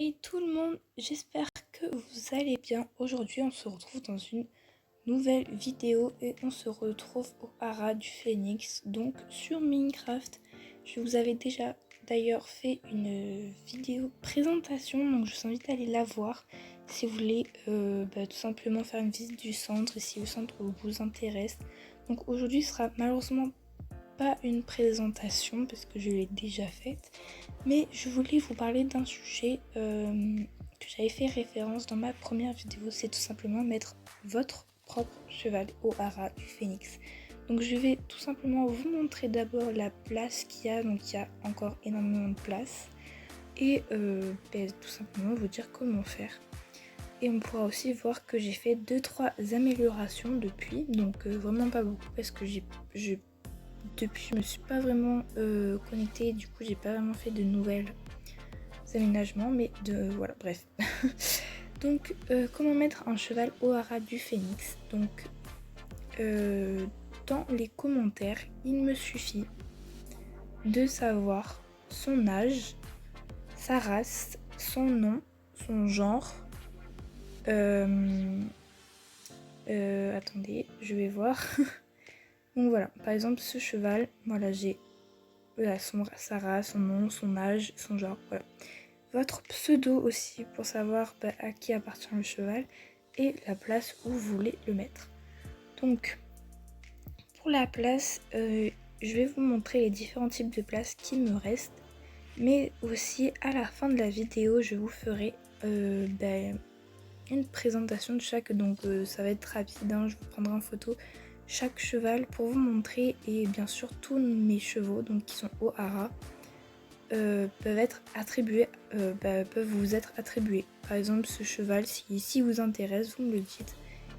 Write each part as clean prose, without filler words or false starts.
Et tout le monde, j'espère que vous allez bien. Aujourd'hui, on se retrouve dans une nouvelle vidéo et on se retrouve au haras du Phénix, donc sur Minecraft. Je vous avais déjà d'ailleurs fait une vidéo présentation, donc je vous invite à aller la voir si vous voulez tout simplement faire une visite du centre et si le centre vous intéresse. Donc aujourd'hui, ce sera malheureusement pas une présentation parce que je l'ai déjà faite, mais je voulais vous parler d'un sujet que j'avais fait référence dans ma première vidéo. C'est tout simplement mettre votre propre cheval au haras du Phénix. Donc je vais tout simplement vous montrer d'abord la place qu'il y a. Donc il y a encore énormément de place et tout simplement vous dire comment faire. Et on pourra aussi voir que j'ai fait 2-3 améliorations depuis, donc vraiment pas beaucoup parce que depuis je me suis pas vraiment connectée, du coup j'ai pas vraiment fait de nouvelles aménagements, mais voilà, bref. Donc comment mettre un cheval au haras du Phénix. Donc dans les commentaires, il me suffit de savoir son âge, sa race, son nom, son genre. Attendez, je vais voir. Donc voilà, par exemple ce cheval, voilà, j'ai sa race, son nom, son âge, son genre, voilà. Votre pseudo aussi pour savoir à qui appartient le cheval et la place où vous voulez le mettre. Donc pour la place, je vais vous montrer les différents types de places qui me restent, mais aussi à la fin de la vidéo je vous ferai une présentation de chaque, donc ça va être rapide, hein, je vous prendrai en photo chaque cheval pour vous montrer, et bien sûr tous mes chevaux donc qui sont au haras peuvent être attribués, peuvent vous être attribués. Par exemple ce cheval, si vous intéresse, vous me le dites,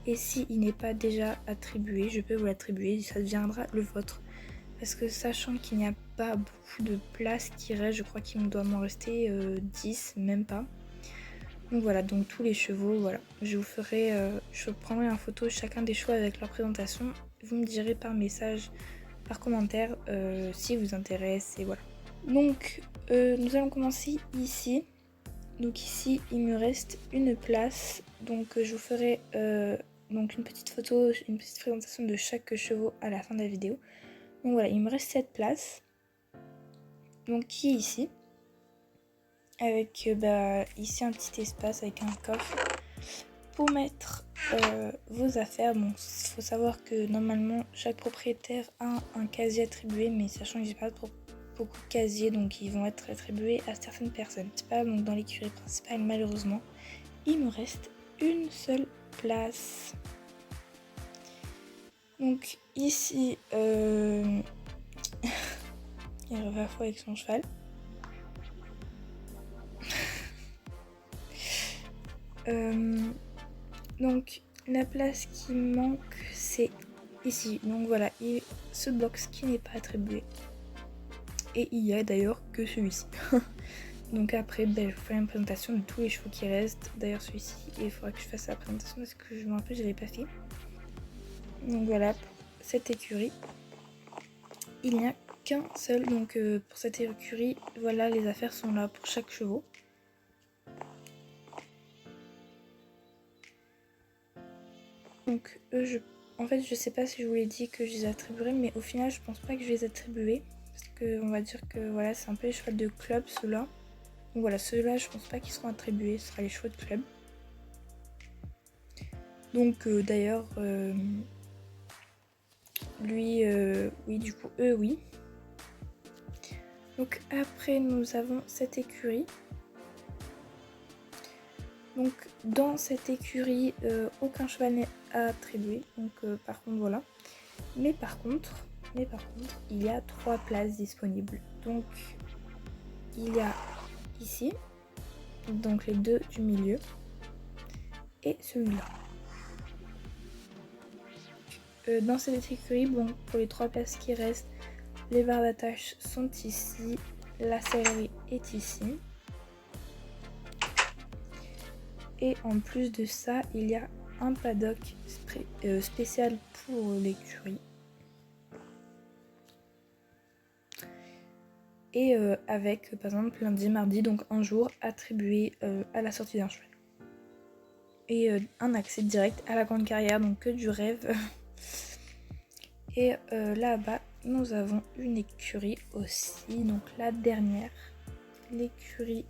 et s'il n'est pas déjà attribué, je peux vous l'attribuer, ça deviendra le vôtre. Parce que sachant qu'il n'y a pas beaucoup de place qui reste, je crois qu'il me doit m'en rester 10, même pas. Donc voilà, donc tous les chevaux, voilà. Je vous ferai, je prendrai en photo chacun des chevaux avec leur présentation. Vous me direz par message, par commentaire, si vous intéresse, et voilà. Donc nous allons commencer ici. Donc ici il me reste une place. Donc je vous ferai donc une petite photo, une petite présentation de chaque chevaux à la fin de la vidéo. Donc voilà, il me reste cette place. Donc qui est ici. Avec ici un petit espace avec un coffre pour mettre vos affaires. Bon, il faut savoir que normalement chaque propriétaire a un casier attribué, mais sachant que j'ai pas beaucoup de casiers, donc ils vont être attribués à certaines personnes. C'est pas donc dans l'écurie principale, malheureusement. Il me reste une seule place. Donc ici, il va fou avec son cheval. Donc la place qui manque, c'est ici. Donc voilà, ce box qui n'est pas attribué. Et il y a d'ailleurs que celui-ci. Donc après, je vous ferai une présentation de tous les chevaux qui restent. D'ailleurs celui-ci, il faudra que je fasse la présentation parce que je me rappelle, je l'avais pas fait. Donc voilà, pour cette écurie, il n'y a qu'un seul. Donc pour cette écurie, voilà, les affaires sont là pour chaque chevaux. Donc en fait je sais pas si je vous l'ai dit que je les attribuerai, mais au final je pense pas que je vais les attribuer. Parce que on va dire que voilà, c'est un peu les chevaux de club ceux-là. Donc voilà, ceux-là je pense pas qu'ils seront attribués, ce sera les chevaux de club. Donc d'ailleurs lui oui, du coup eux oui. Donc après nous avons cette écurie. Donc dans cette écurie aucun cheval n'est attribué, donc par contre voilà. Mais par contre il y a 3 places disponibles. Donc il y a ici, donc les deux du milieu, et celui-là. Dans cette écurie, bon, pour les 3 places qui restent, les barres d'attache sont ici, la sellerie est ici. Et en plus de ça, il y a un paddock spécial pour l'écurie. et avec par exemple lundi, mardi, donc un jour attribué à la sortie d'un cheval. Et un accès direct à la grande carrière, donc que du rêve. Et là-bas, nous avons une écurie aussi, donc la dernière, l'écurie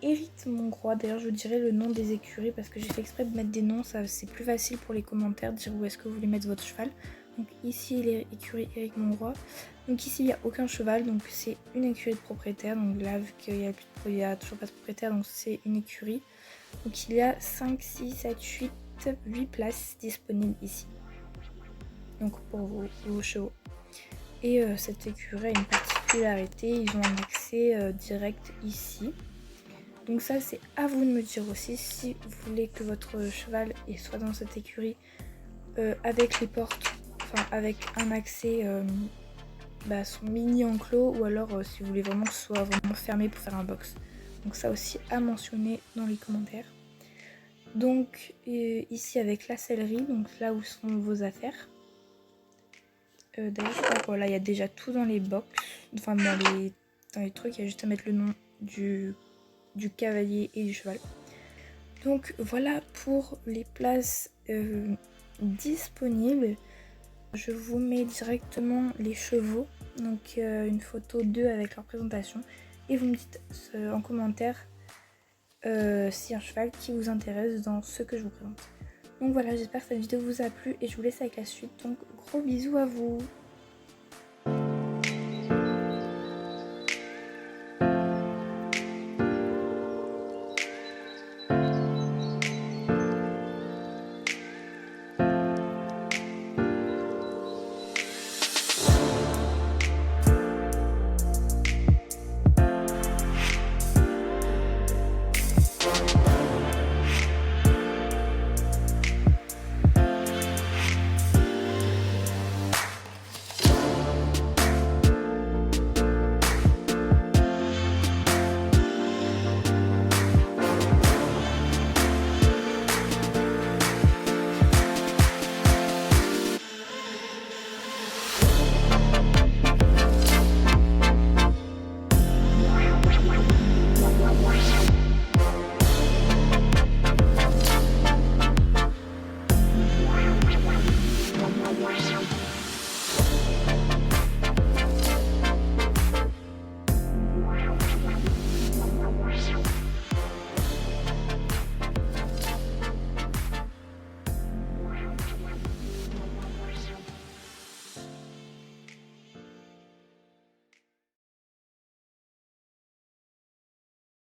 Hérite Mongrois. D'ailleurs, je dirais le nom des écuries parce que j'ai fait exprès de mettre des noms, ça c'est plus facile pour les commentaires, de dire où est-ce que vous voulez mettre votre cheval. Donc ici, l'écurie Hérite Mongrois. Donc ici, il n'y a aucun cheval, donc c'est une écurie de propriétaire. Donc là, vu qu'il n'y a toujours pas de propriétaire, donc c'est une écurie. Donc il y a 5, 6, 7, 8 places disponibles ici. Donc pour vos chevaux. Et cette écurie a une particularité, ils ont un accès direct ici. Donc ça c'est à vous de me dire aussi si vous voulez que votre cheval soit dans cette écurie avec les portes, enfin avec un accès son mini enclos, ou alors si vous voulez vraiment que ce soit vraiment fermé pour faire un box. Donc ça aussi à mentionner dans les commentaires. Donc ici avec la sellerie, donc là où sont vos affaires. D'ailleurs je crois que voilà, il y a déjà tout dans les box, enfin dans les trucs, il y a juste à mettre le nom du cavalier et du cheval. Donc voilà pour les places disponibles. Je vous mets directement les chevaux, donc une photo d'eux avec leur présentation, et vous me dites en commentaire si un cheval qui vous intéresse dans ce que je vous présente. Donc voilà, j'espère que cette vidéo vous a plu et je vous laisse avec la suite. Donc gros bisous à vous.